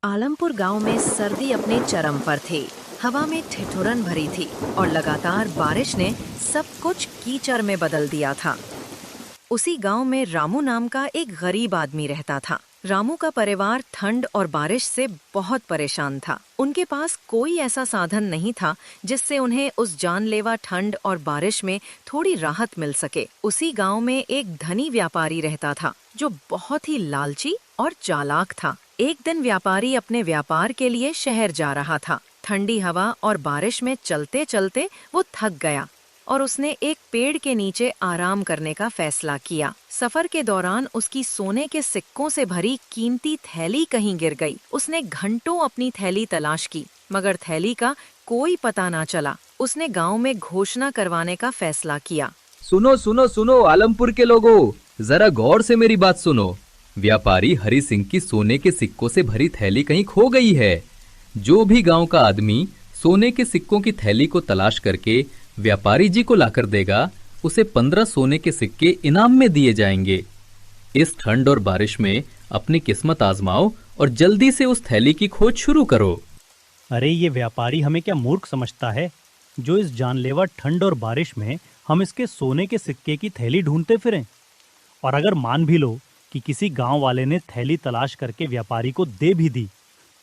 आलमपुर गांव में सर्दी अपने चरम पर थी। हवा में ठिठुरन भरी थी और लगातार बारिश ने सब कुछ कीचड़ में बदल दिया था। उसी गांव में रामू नाम का एक गरीब आदमी रहता था। रामू का परिवार ठंड और बारिश से बहुत परेशान था। उनके पास कोई ऐसा साधन नहीं था जिससे उन्हें उस जानलेवा ठंड और बारिश में थोड़ी राहत मिल सके। उसी गांव में एक धनी व्यापारी रहता था जो बहुत ही लालची और चालाक था। एक दिन व्यापारी अपने व्यापार के लिए शहर जा रहा था। ठंडी हवा और बारिश में चलते चलते वो थक गया और उसने एक पेड़ के नीचे आराम करने का फैसला किया। सफर के दौरान उसकी सोने के सिक्कों से भरी कीमती थैली कहीं गिर गई। उसने घंटों अपनी थैली तलाश की मगर थैली का कोई पता ना चला। उसने गांव में घोषणा करवाने का फैसला किया। सुनो सुनो सुनो आलमपुर के लोगों, जरा गौर से मेरी बात सुनो। व्यापारी हरि सिंह की सोने के सिक्कों से भरी थैली कहीं खो गई है। जो भी गांव का आदमी सोने के सिक्कों की थैली को तलाश करके व्यापारी जी को लाकर देगा, उसे 15 सोने के सिक्के इनाम में दिए जाएंगे। इस ठंड और बारिश में अपनी किस्मत आजमाओ और जल्दी से उस थैली की खोज शुरू करो। अरे ये व्यापारी हमें क्या मूर्ख समझता है, जो इस जानलेवा ठंड और बारिश में हम इसके सोने के सिक्के की थैली ढूंढते फिरें। और अगर मान भी लो कि किसी गांव वाले ने थैली तलाश करके व्यापारी को दे भी दी,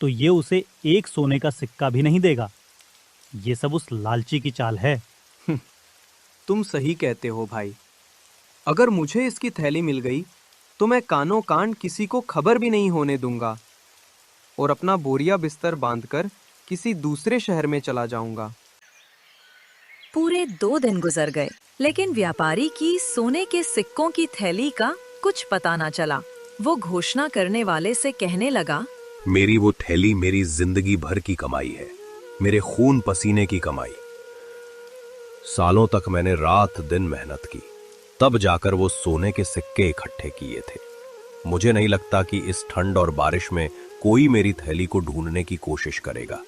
तो ये उसे एक सोने का सिक्का भी नहीं देगा। ये सब उस लालची की चाल है। तुम सही कहते हो भाई। अगर मुझे इसकी थैली मिल गई तो मैं कानों कान किसी को खबर भी नहीं होने दूंगा और अपना बोरिया बिस्तर बांधकर किसी दूसरे शहर में चला जाऊंगा। पूरे 2 दिन गुजर गए लेकिन व्यापारी की सोने के सिक्कों की थैली का कुछ पता ना चला। वो घोषणा करने वाले से कहने लगा, मेरी वो थैली मेरी जिंदगी भर की कमाई है, मेरे खून पसीने की कमाई। सालों तक मैंने रात दिन मेहनत की, तब जाकर वो सोने के सिक्के इकट्ठे किए थे। मुझे नहीं लगता कि इस ठंड और बारिश में कोई मेरी थैली को ढूंढने की कोशिश करेगा।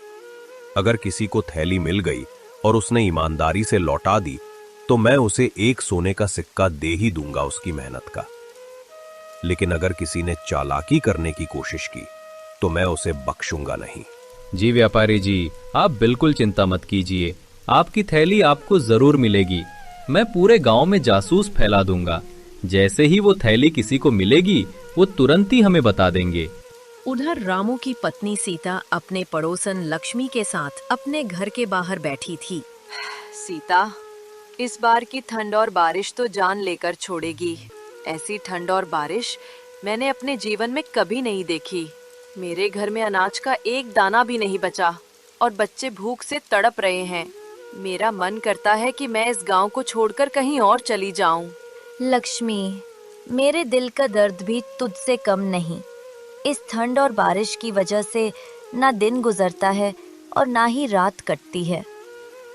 अगर किसी को थैली मिल गई और उसने ईमानदारी से लौटा दी तो मैं उसे एक सोने का सिक्का दे ही दूंगा उसकी मेहनत का। लेकिन अगर किसी ने चालाकी करने की कोशिश की तो मैं उसे बख्शूंगा नहीं। जी व्यापारी जी, आप बिल्कुल चिंता मत कीजिए, आपकी थैली आपको जरूर मिलेगी। मैं पूरे गांव में जासूस फैला दूंगा। जैसे ही वो थैली किसी को मिलेगी वो तुरंत ही हमें बता देंगे। उधर रामू की पत्नी सीता अपने पड़ोसन लक्ष्मी के साथ अपने घर के बाहर बैठी थी। सीता, इस बार की ठंड और बारिश तो जान लेकर छोड़ेगी। ऐसी ठंड और बारिश मैंने अपने जीवन में कभी नहीं देखी। मेरे घर में अनाज का एक दाना भी नहीं बचा और बच्चे भूख से तड़प रहे हैं। मेरा मन करता है कि मैं इस गांव को छोड़कर कहीं और चली जाऊं। लक्ष्मी, मेरे दिल का दर्द भी तुझसे कम नहीं। इस ठंड और बारिश की वजह से ना दिन गुजरता है और ना ही रात कटती है।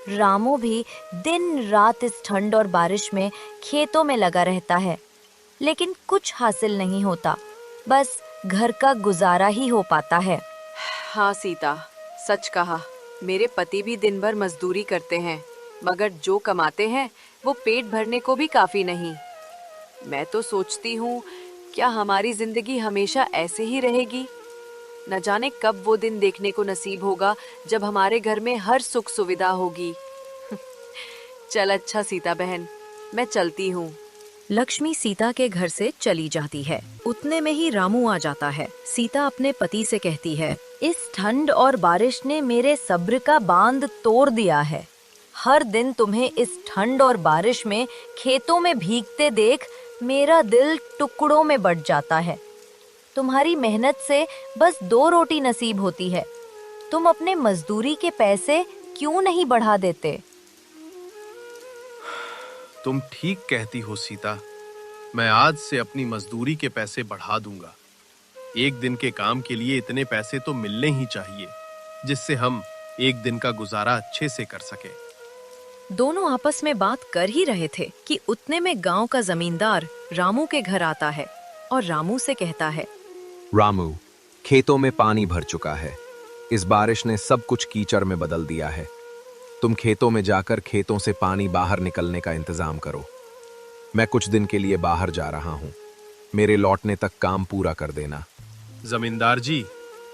रामू भी दिन रात इस ठंड और बारिश में खेतों में लगा रहता है, लेकिन कुछ हासिल नहीं होता। बस घर का गुजारा ही हो पाता है। हाँ सीता, सच कहा। मेरे पति भी दिन भर मजदूरी करते हैं मगर जो कमाते हैं वो पेट भरने को भी काफी नहीं। मैं तो सोचती हूँ, क्या हमारी जिंदगी हमेशा ऐसे ही रहेगी? न जाने कब वो दिन देखने को नसीब होगा जब हमारे घर में हर सुख सुविधा होगी। चल अच्छा सीता बहन, मैं चलती हूँ। लक्ष्मी सीता के घर से चली जाती है। उतने में ही रामू आ जाता है। सीता अपने पति से कहती है, इस ठंड और बारिश ने मेरे सब्र का बांध तोड़ दिया है। हर दिन तुम्हें इस ठंड और बारिश में खेतों में भीगते देख मेरा दिल टुकड़ों में बट जाता है। तुम्हारी मेहनत से बस 2 रोटी नसीब होती है। तुम अपने मजदूरी के पैसे क्यों नहीं बढ़ा देते? तुम ठीक कहती हो सीता, मैं आज से अपनी मजदूरी के पैसे बढ़ा दूंगा। एक दिन के काम के लिए इतने पैसे तो मिलने ही चाहिए जिससे हम एक दिन का गुजारा अच्छे से कर सके। दोनों आपस में बात कर ही रहे थे कि उतने में गांव का जमींदार रामू के घर आता है और रामू से कहता है, रामू, खेतों में पानी भर चुका है। इस बारिश ने सब कुछ कीचड़ में बदल दिया है। तुम खेतों में जाकर खेतों से पानी बाहर निकलने का इंतजाम करो। मैं कुछ दिन के लिए बाहर जा रहा हूँ, मेरे लौटने तक काम पूरा कर देना। जमींदार जी,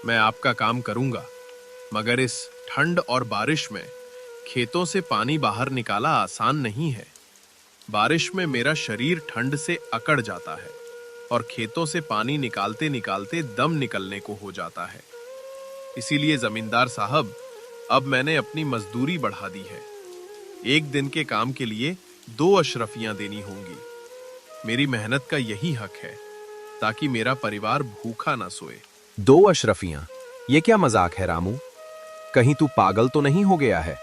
मैं आपका काम करूंगा, मगर इस ठंड और बारिश में खेतों से पानी बाहर निकाला आसान नहीं है। बारिश में मेरा शरीर ठंड से अकड़ जाता है और खेतों से पानी निकालते निकालते दम निकलने को हो जाता है। इसीलिए जमींदार साहब, अब मैंने अपनी मजदूरी बढ़ा दी है। एक दिन के काम के लिए 2 अशरफियां देनी होंगी। मेरी मेहनत का यही हक है, ताकि मेरा परिवार भूखा ना सोए। 2 अशरफियां? ये क्या मजाक है रामू? कहीं तू पागल तो नहीं हो गया है,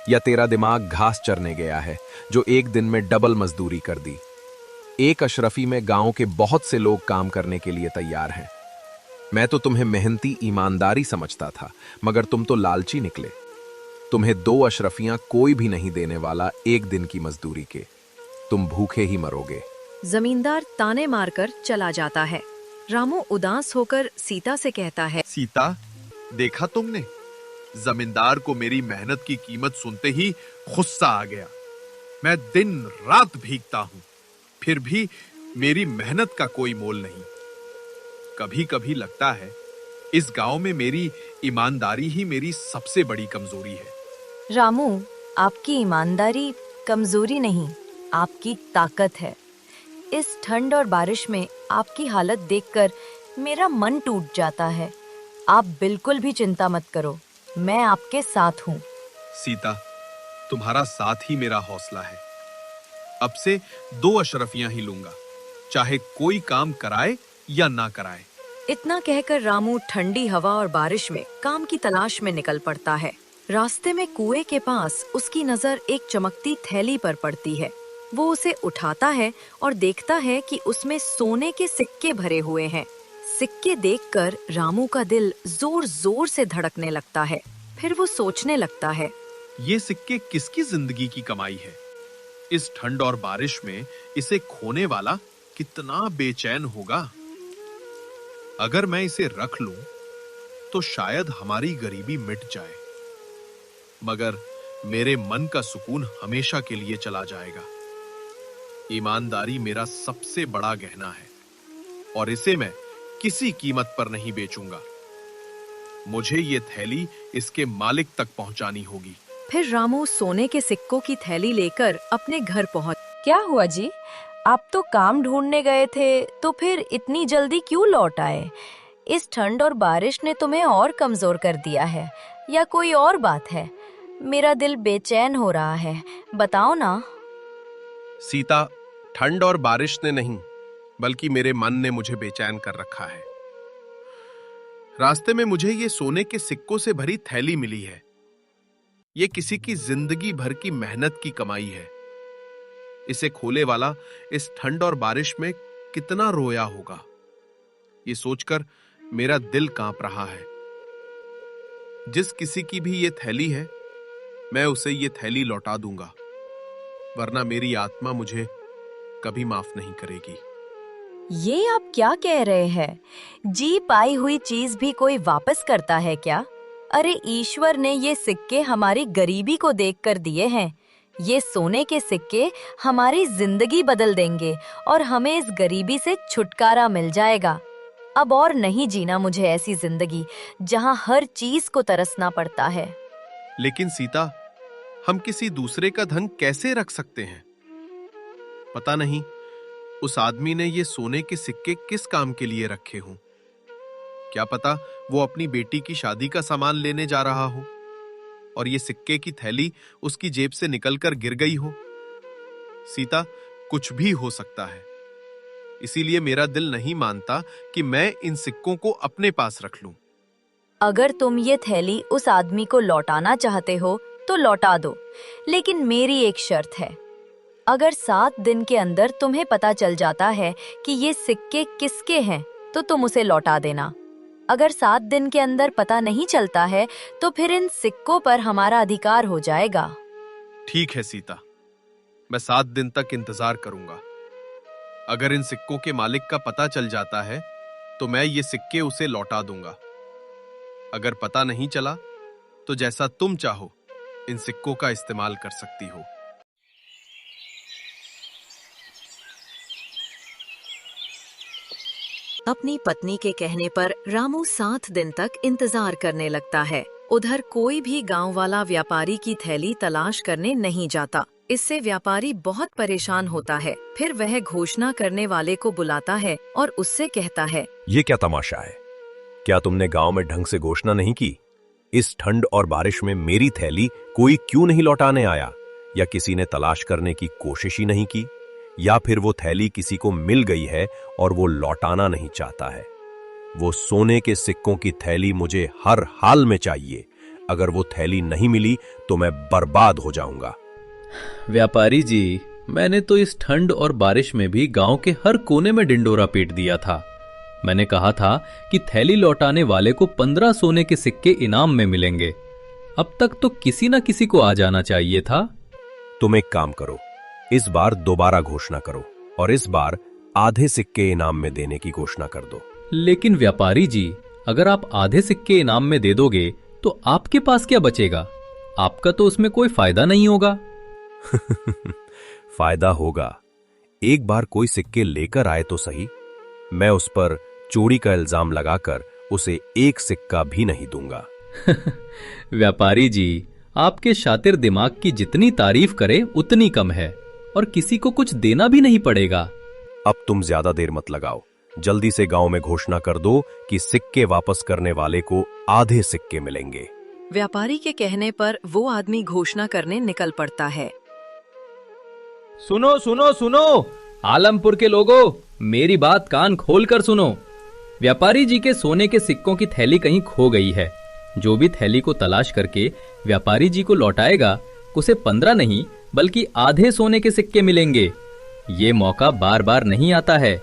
या तेरा दिमाग घास चरने गया है जो एक दिन में डबल मजदूरी कर दी? एक अशरफी में गांव के बहुत से लोग काम करने के लिए तैयार हैं। मैं तो तुम्हें मेहनती ईमानदारी समझता था, मगर तुम तो लालची निकले। तुम्हें 2 अशरफियां कोई भी नहीं देने वाला एक दिन की मजदूरी के। तुम भूखे ही मरोगे। जमींदार ताने मारकर चला जाता है। रामू उदास होकर सीता से कहता है, सीता, देखा तुमने? जमींदार को मेरी मेहनत की कीमत सुनते ही गुस्सा आ गया। मैं दिन रात भीगता हूं, फिर भी मेरी मेहनत का कोई मोल नहीं। कभी कभी लगता है इस गांव में मेरी ईमानदारी ही मेरी सबसे बड़ी कमजोरी है। रामू, आपकी ईमानदारी कमजोरी नहीं, आपकी ताकत है। इस ठंड और बारिश में आपकी हालत देखकर मेरा मन टूट जाता है। आप बिल्कुल भी चिंता मत करो, मैं आपके साथ हूँ। सीता, तुम्हारा साथ ही मेरा हौसला है। अब से 2 अशरफियां ही लूंगा, चाहे कोई काम कराए या ना कराए। इतना कहकर रामू ठंडी हवा और बारिश में काम की तलाश में निकल पड़ता है। रास्ते में कुएं के पास उसकी नजर एक चमकती थैली पर पड़ती है। वो उसे उठाता है और देखता है कि उसमें सोने के सिक्के भरे हुए हैं। सिक्के देखकर रामू का दिल जोर जोर से धड़कने लगता है। फिर वो सोचने लगता है, ये सिक्के किसकी जिंदगी की कमाई है? इस ठंड और बारिश में इसे खोने वाला कितना बेचैन होगा। अगर मैं इसे रख लूं, तो शायद हमारी गरीबी मिट जाए, मगर मेरे मन का सुकून हमेशा के लिए चला जाएगा। ईमानदारी मेरा सबसे बड़ा गहना है और इसे मैं किसी कीमत पर नहीं बेचूंगा। मुझे ये थैली इसके मालिक तक पहुंचानी होगी। फिर रामू सोने के सिक्कों की थैली लेकर अपने घर पहुंच। क्या हुआ जी? आप तो काम ढूंढने गए थे, तो फिर इतनी जल्दी क्यों लौट आए? इस ठंड और बारिश ने तुम्हें और कमजोर कर दिया है, या कोई और बात है? मेरा दिल बेचैन हो रहा है, बताओ ना। सीता, ठंड और बारिश ने नहीं, बल्कि मेरे मन ने मुझे बेचैन कर रखा है। रास्ते में मुझे ये सोने के सिक्कों से भरी थैली मिली है। ये किसी की जिंदगी भर की मेहनत की कमाई है। इसे खोले वाला इस ठंड और बारिश में कितना रोया होगा, ये सोचकर मेरा दिल कांप रहा है। जिस किसी की भी ये थैली है, मैं उसे ये थैली लौटा दूंगा, वरना मेरी आत्मा मुझे कभी माफ नहीं करेगी। ये आप क्या कह रहे हैं? जी पाई हुई चीज भी कोई वापस करता है क्या? अरे ईश्वर ने ये सिक्के हमारी गरीबी को देखकर दिए हैं। ये सोने के सिक्के हमारी जिंदगी बदल देंगे और हमें इस गरीबी से छुटकारा मिल जाएगा। अब और नहीं जीना मुझे ऐसी जिंदगी जहाँ हर चीज को तरसना पड़ता है। लेकिन सीता, हम किसी दूसरे का धन कैसे रख सकते हैं? पता नहीं उस आदमी ने ये सोने के सिक्के किस काम के लिए रखे हों। क्या पता वो अपनी बेटी की शादी का सामान लेने जा रहा हो और ये सिक्के की थैली उसकी जेब से निकलकर गिर गई हो। सीता, कुछ भी हो सकता है। इसीलिए मेरा दिल नहीं मानता कि मैं इन सिक्कों को अपने पास रख लूं। अगर तुम ये थैली उस आदमी को लौटाना चाहते हो तो लौटा दो, लेकिन मेरी एक शर्त है। अगर 7 दिन के अंदर तुम्हें पता चल जाता है कि ये सिक्के किसके हैं, तो तुम उसे लौटा देना। अगर 7 दिन के अंदर पता नहीं चलता है, तो फिर इन सिक्कों पर हमारा अधिकार हो जाएगा। ठीक है सीता, मैं 7 दिन तक इंतजार करूंगा। अगर इन सिक्कों के मालिक का पता चल जाता है, तो मैं ये सिक्के उसे लौटा दूंगा। अगर पता नहीं चला, तो जैसा तुम चाहो इन सिक्कों का इस्तेमाल कर सकती हो। अपनी पत्नी के कहने पर रामू 7 दिन तक इंतजार करने लगता है। उधर कोई भी गांव वाला व्यापारी की थैली तलाश करने नहीं जाता। इससे व्यापारी बहुत परेशान होता है। फिर वह घोषणा करने वाले को बुलाता है और उससे कहता है, ये क्या तमाशा है? क्या तुमने गांव में ढंग से घोषणा नहीं की? इस ठंड और बारिश में मेरी थैली कोई क्यों नहीं लौटाने आया? या किसी ने तलाश करने की कोशिश ही नहीं की? या फिर वो थैली किसी को मिल गई है और वो लौटाना नहीं चाहता है? वो सोने के सिक्कों की थैली मुझे हर हाल में चाहिए। अगर वो थैली नहीं मिली तो मैं बर्बाद हो जाऊंगा। व्यापारी जी, मैंने तो इस ठंड और बारिश में भी गांव के हर कोने में डिंडोरा पीट दिया था। मैंने कहा था कि थैली लौटाने वाले को 15 सोने के सिक्के इनाम में मिलेंगे। अब तक तो किसी न किसी को आ जाना चाहिए था। तुम एक काम करो, इस बार दोबारा घोषणा करो और इस बार आधे सिक्के इनाम में देने की घोषणा कर दो। लेकिन व्यापारी जी, अगर आप आधे सिक्के इनाम में दे दोगे तो आपके पास क्या बचेगा? आपका तो उसमें कोई फायदा नहीं होगा। फायदा होगा। एक बार कोई सिक्के लेकर आए तो सही। मैं उस पर चोरी का इल्जाम लगाकर उसे एक सिक्का भी नहीं दूंगा। व्यापारी जी, आपके शातिर दिमाग की जितनी तारीफ करे उतनी कम है और किसी को कुछ देना भी नहीं पड़ेगा। अब तुम ज्यादा देर मत लगाओ, जल्दी से गांव में घोषणा कर दो कि सिक्के वापस करने वाले को आधे सिक्के मिलेंगे। व्यापारी के कहने पर वो आदमी घोषणा करने निकल पड़ता है। सुनो सुनो सुनो, आलमपुर के लोगों, मेरी बात कान खोलकर सुनो। व्यापारी जी के सोने के सिक्कों की थैली कहीं खो गई है। जो भी थैली को तलाश करके व्यापारी जी को लौटाएगा, उसे 15 नहीं बल्कि आधे सोने के सिक्के मिलेंगे। ये मौका बार बार नहीं आता है।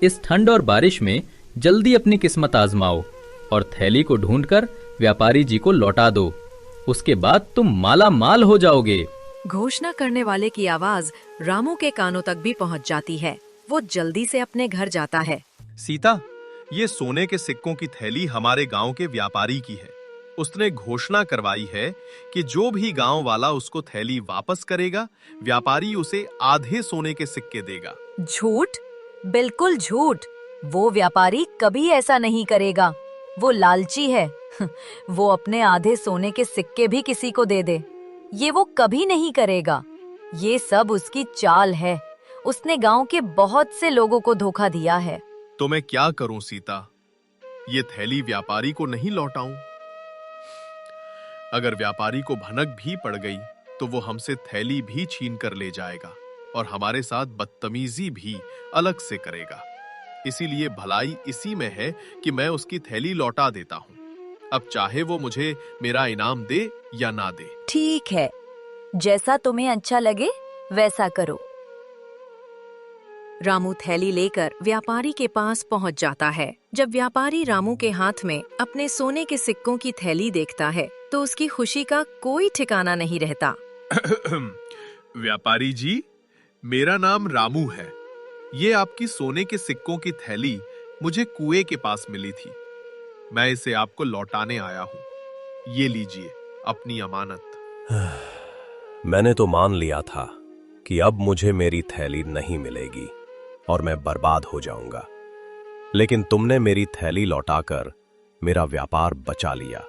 इस ठंड और बारिश में जल्दी अपनी किस्मत आजमाओ और थैली को ढूंढकर व्यापारी जी को लौटा दो। उसके बाद तुम माला माल हो जाओगे। घोषणा करने वाले की आवाज रामू के कानों तक भी पहुंच जाती है। वो जल्दी से अपने घर जाता है। सीता, ये सोने के सिक्कों की थैली हमारे गांव के व्यापारी की है। उसने घोषणा करवाई है कि जो भी गांव वाला उसको थैली वापस करेगा, व्यापारी उसे आधे सोने के सिक्के देगा। झूठ, बिल्कुल झूठ। वो व्यापारी कभी ऐसा नहीं करेगा। वो लालची है। वो अपने आधे सोने के सिक्के भी किसी को दे दे, ये वो कभी नहीं करेगा। ये सब उसकी चाल है। उसने गांव के बहुत से लोगों को धोखा दिया है। तो मैं क्या करूं सीता? ये थैली व्यापारी को नहीं लौटाऊं? अगर व्यापारी को भनक भी पड़ गई तो वो हमसे थैली भी छीन कर ले जाएगा और हमारे साथ बदतमीजी भी अलग से करेगा। इसीलिए भलाई इसी में है कि मैं उसकी थैली लौटा देता हूं। अब चाहे वो मुझे मेरा इनाम दे या ना दे। ठीक है, जैसा तुम्हें अच्छा लगे वैसा करो। रामू थैली लेकर व्यापारी के पास पहुंच जाता है। जब व्यापारी रामू के हाथ में अपने सोने के सिक्कों की थैली देखता है तो उसकी खुशी का कोई ठिकाना नहीं रहता। व्यापारी जी, मेरा नाम रामू है। ये आपकी सोने के सिक्कों की थैली मुझे कुएं के पास मिली थी। मैं इसे आपको लौटाने आया हूँ। ये लीजिए अपनी अमानत। मैंने तो मान लिया था कि अब मुझे मेरी थैली नहीं मिलेगी और मैं बर्बाद हो जाऊंगा, लेकिन तुमने मेरी थैली लौटाकर मेरा व्यापार बचा लिया।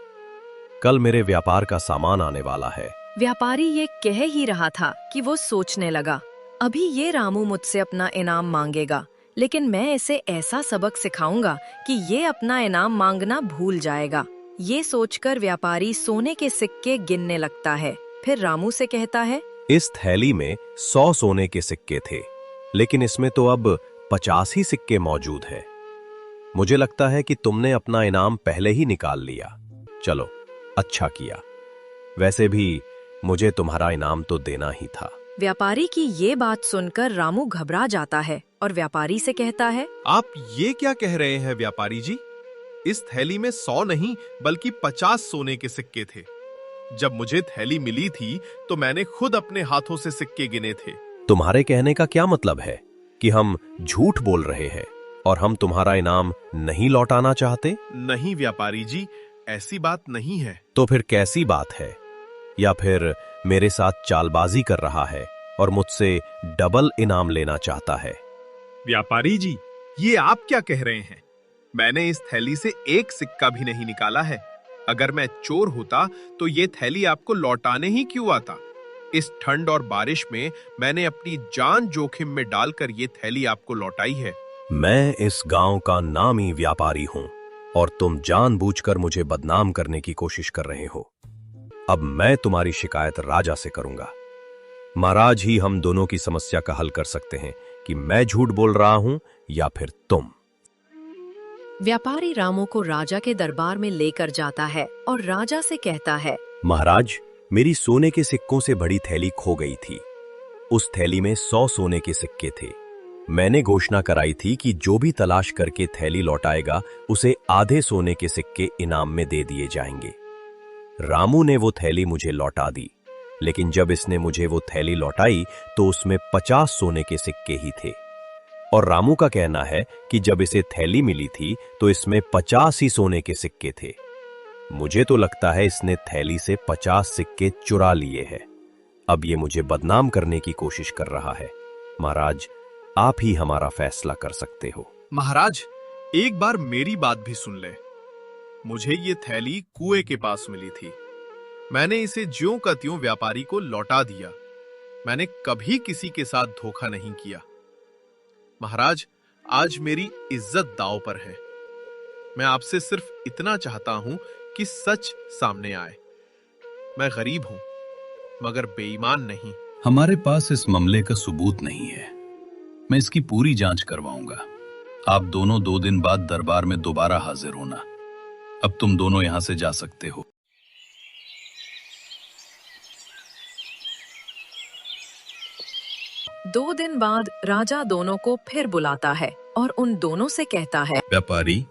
कल मेरे व्यापार का सामान आने वाला है। व्यापारी ये कह ही रहा था कि वो सोचने लगा, अभी ये रामू मुझसे अपना इनाम मांगेगा, लेकिन मैं इसे ऐसा सबक सिखाऊंगा कि ये अपना इनाम मांगना भूल जाएगा। ये सोचकर व्यापारी सोने के सिक्के गिनने लगता है। फिर रामू से कहता है, इस थैली में 100 सोने के सिक्के थे, लेकिन इसमें तो अब 50 ही सिक्के मौजूद हैं। मुझे लगता है कि तुमने अपना इनाम पहले ही निकाल लिया। चलो, अच्छा किया। वैसे भी मुझे तुम्हारा इनाम तो देना ही था। व्यापारी की ये बात सुनकर रामू घबरा जाता है और व्यापारी से कहता है, आप ये क्या कह रहे हैं व्यापारी जी? इस थैली में 100 नहीं बल्कि 50 सोने के सिक्के थे। जब मुझे थैली मिली थी तो मैंने खुद अपने हाथों से सिक्के गिने थे। तुम्हारे कहने का क्या मतलब है कि हम झूठ बोल रहे हैं और हम तुम्हारा इनाम नहीं लौटाना चाहते? नहीं व्यापारी जी, ऐसी बात नहीं है। तो फिर कैसी बात है? या फिर मेरे साथ चालबाजी कर रहा है और मुझसे डबल इनाम लेना चाहता है? व्यापारी जी, ये आप क्या कह रहे हैं? मैंने इस थैली से एक सिक्का भी नहीं निकाला है। अगर मैं चोर होता तो ये थैली आपको लौटाने ही क्यों आता? इस ठंड और बारिश में मैंने अपनी जान जोखिम में डालकर ये थैली आपको लौटाई है। मैं इस गांव का नामी व्यापारी हूं और तुम जानबूझकर मुझे बदनाम करने की कोशिश कर रहे हो। अब मैं तुम्हारी शिकायत राजा से करूंगा। महाराज ही हम दोनों की समस्या का हल कर सकते हैं कि मैं झूठ बोल रहा हूं या फिर तुम। व्यापारी रामू को राजा के दरबार में लेकर जाता है और राजा से कहता है, महाराज, मेरी सोने के सिक्कों से बड़ी थैली खो गई थी। उस थैली में 100 सोने के सिक्के थे। मैंने घोषणा कराई थी कि जो भी तलाश करके थैली लौटाएगा उसे आधे सोने के सिक्के इनाम में दे दिए जाएंगे। रामू ने वो थैली मुझे लौटा दी, लेकिन जब इसने मुझे वो थैली लौटाई तो उसमें 50 सोने के सिक्के ही थे। और रामू का कहना है कि जब इसे थैली मिली थी तो इसमें 50 ही सोने के सिक्के थे। मुझे तो लगता है इसने थैली से 50 सिक्के चुरा लिए हैं। अब ये मुझे बदनाम करने की कोशिश कर रहा है। महाराज, आप ही हमारा फैसला कर सकते हो। महाराज, एक बार मेरी बात भी सुन ले। मुझे ये थैली कुएं के पास मिली थी। मैंने इसे ज्यों का त्यों व्यापारी को लौटा दिया। मैंने कभी किसी के साथ धोखा नहीं किया। महाराज, आज मेरी इज्जत दांव पर है। मैं आपसे सिर्फ इतना चाहता हूं कि सच सामने आए। मैं गरीब हूं, मगर बेईमान नहीं। हमारे पास इस मामले का सबूत नहीं है। मैं इसकी पूरी जांच करवाऊंगा। आप दोनों 2 दिन बाद दरबार में दोबारा हाजिर होना। अब तुम दोनों यहां से जा सकते हो। 2 दिन बाद राजा दोनों को फिर बुलाता है और उन दोनों से कहता है, व्यापारी,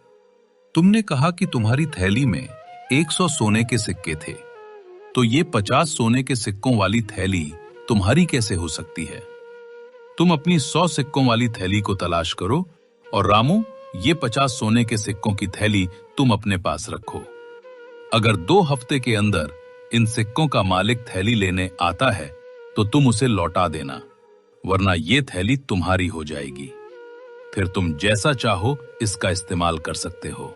तुमने कहा कि तुम्हारी थैली में 100 सोने के सिक्के थे, तो ये 50 सोने के सिक्कों वाली थैली तुम्हारी कैसे हो सकती है? तुम अपनी 100 सिक्कों वाली थैली को तलाश करो और रामू, ये 50 सोने के सिक्कों की थैली तुम अपने पास रखो। अगर 2 हफ्ते के अंदर इन सिक्कों का मालिक थैली लेने आता है तो तुम उसे लौटा देना, वरना ये थैली तुम्हारी हो जाएगी। फिर तुम जैसा चाहो इसका इस्तेमाल कर सकते हो।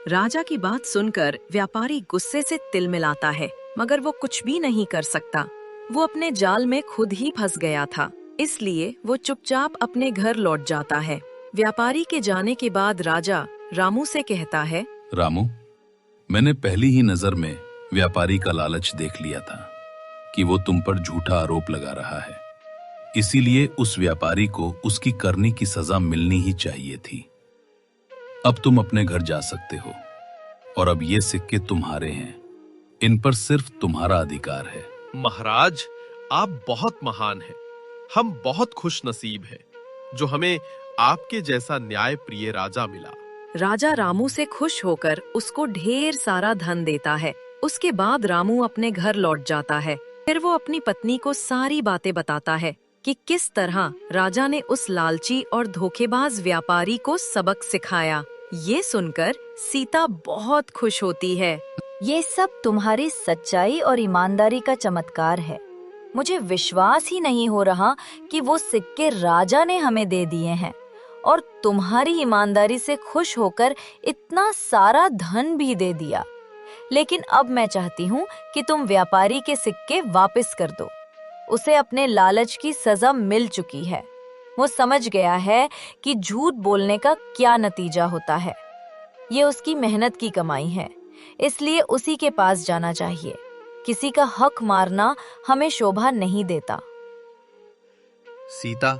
राजा की बात सुनकर व्यापारी गुस्से से तिलमिलाता है, मगर वो कुछ भी नहीं कर सकता। वो अपने जाल में खुद ही फंस गया था, इसलिए वो चुपचाप अपने घर लौट जाता है। व्यापारी के जाने के बाद राजा रामू से कहता है, रामू, मैंने पहली ही नजर में व्यापारी का लालच देख लिया था कि वो तुम पर झूठा आरोप लगा रहा है। इसीलिए उस व्यापारी को उसकी करनी की सजा मिलनी ही चाहिए थी। अब तुम अपने घर जा सकते हो और अब ये सिक्के तुम्हारे हैं। इन पर सिर्फ तुम्हारा अधिकार है। महाराज, आप बहुत महान हैं। हम बहुत खुश नसीब हैं जो हमें आपके जैसा न्याय प्रिय राजा मिला। राजा रामू से खुश होकर उसको ढेर सारा धन देता है। उसके बाद रामू अपने घर लौट जाता है। फिर वो अपनी पत्नी को सारी बातें बताता है कि किस तरह राजा ने उस लालची और धोखेबाज व्यापारी को सबक सिखाया। ये सुनकर सीता बहुत खुश होती है। ये सब तुम्हारी सच्चाई और ईमानदारी का चमत्कार है। मुझे विश्वास ही नहीं हो रहा कि वो सिक्के राजा ने हमें दे दिए हैं और तुम्हारी ईमानदारी से खुश होकर इतना सारा धन भी दे दिया। लेकिन अब मैं चाहती हूँ कि तुम व्यापारी के सिक्के वापस कर दो। उसे अपने लालच की सजा मिल चुकी है। वो समझ गया है कि झूठ बोलने का क्या नतीजा होता है। ये उसकी मेहनत की कमाई है, इसलिए उसी के पास जाना चाहिए। किसी का हक मारना हमें शोभा नहीं देता। सीता,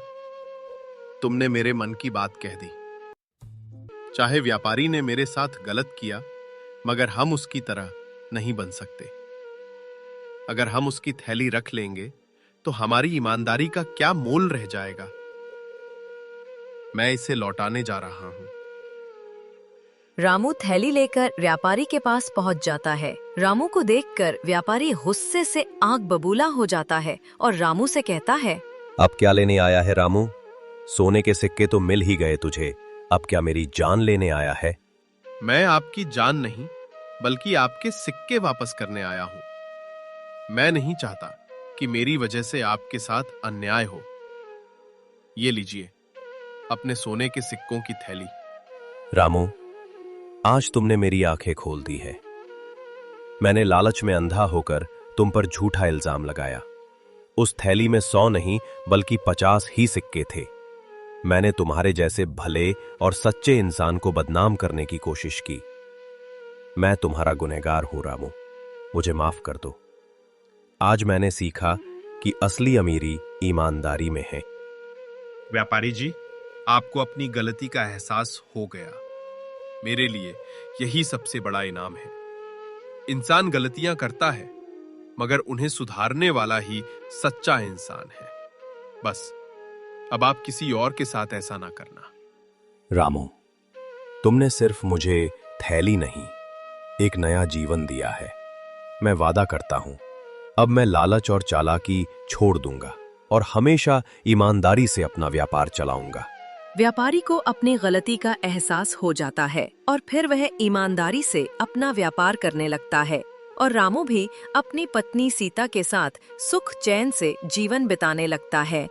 तुमने मेरे मन की बात कह दी। चाहे व्यापारी ने मेरे साथ गलत किया, मगर हम उसकी तरह नहीं बन सकते। अगर हम उसकी थैली रख लेंगे तो हमारी ईमानदारी का क्या मोल रह जाएगा। मैं इसे लौटाने जा रहा हूं। रामू थैली लेकर व्यापारी के पास पहुंच जाता है। रामू को देखकर व्यापारी गुस्से से आग बबूला हो जाता है और रामू से कहता है, अब क्या लेने आया है रामू? सोने के सिक्के तो मिल ही गए तुझे, अब क्या मेरी जान लेने आया है? मैं आपकी जान नहीं, बल्कि आपके सिक्के वापस करने आया हूं। मैं नहीं चाहता कि मेरी वजह से आपके साथ अन्याय हो। ये लीजिए अपने सोने के सिक्कों की थैली। रामू, आज तुमने मेरी आंखें खोल दी है। मैंने लालच में अंधा होकर तुम पर झूठा इल्जाम लगाया। उस थैली में 100 नहीं बल्कि 50 ही सिक्के थे। मैंने तुम्हारे जैसे भले और सच्चे इंसान को बदनाम करने की कोशिश की। मैं तुम्हारा गुनहगार हूं रामू, मुझे माफ कर दो। आज मैंने सीखा कि असली अमीरी ईमानदारी में है। व्यापारी जी, आपको अपनी गलती का एहसास हो गया। मेरे लिए यही सबसे बड़ा इनाम है। इंसान गलतियां करता है, मगर उन्हें सुधारने वाला ही सच्चा इंसान है। बस अब आप किसी और के साथ ऐसा ना करना। रामू, तुमने सिर्फ मुझे थैली नहीं, एक नया जीवन दिया है। मैं वादा करता हूं, अब मैं लालच और चालाकी छोड़ दूंगा और हमेशा ईमानदारी से अपना व्यापार चलाऊंगा। व्यापारी को अपनी गलती का एहसास हो जाता है और फिर वह ईमानदारी से अपना व्यापार करने लगता है और रामू भी अपनी पत्नी सीता के साथ सुख चैन से जीवन बिताने लगता है।